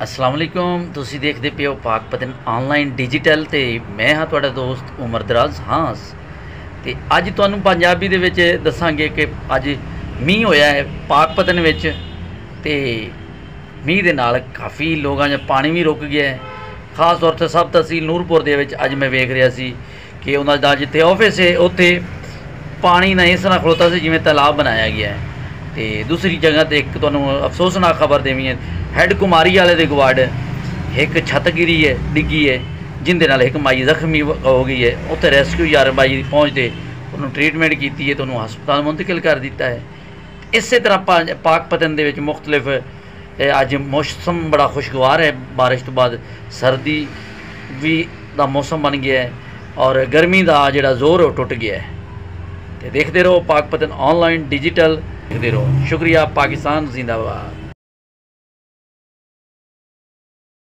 अस्सलाम वालेकुम। तुसी देखते पे हो पाकपतन ऑनलाइन डिजिटल ते मैं हाँ तुहाडा दोस्त उमर दराज हांस। ते अज तुहानूं पंजाबी दे विच दस्सांगे कि अज मींह होया है पाकपतन विच ते मींह दे नाल काफ़ी लोगों च पानी भी रुक गया है। खास तौर ते सब तहसील नूरपुर दे विच अज मैं वेख रहा सी कि उन्हां दा जिथे ऑफिस है उत्थे पानी ना इस तरह खड़ोता सी जिवें तालाब बनाया गया है। तो दूसरी जगह तो एक तुहानूं अफसोसनाक खबर देवी है, हैड कुमारी वाले दे गवाड़ एक छत गिरी है, डिग्गी है, जिंदे नाल एक माई जख्मी हो गई है। उत्थे रेस्क्यू यार बाई पहुँचते उन्होंने ट्रीटमेंट की है तो उन्होंने हस्पताल मुंतकिल कर दिता है। इस तरह पाकपतन दे विच मुख्तलिफ अज मौसम बड़ा खुशगवार है, बारिश तो बाद सर्दी भी दा मौसम बन गया है और गर्मी का जिहड़ा जोर वो टुट गया है। तो देखते रहो पाकपतन ऑनलाइन डिजिटल, देखते रहो। शुक्रिया। पाकिस्तान जिंदाबाद।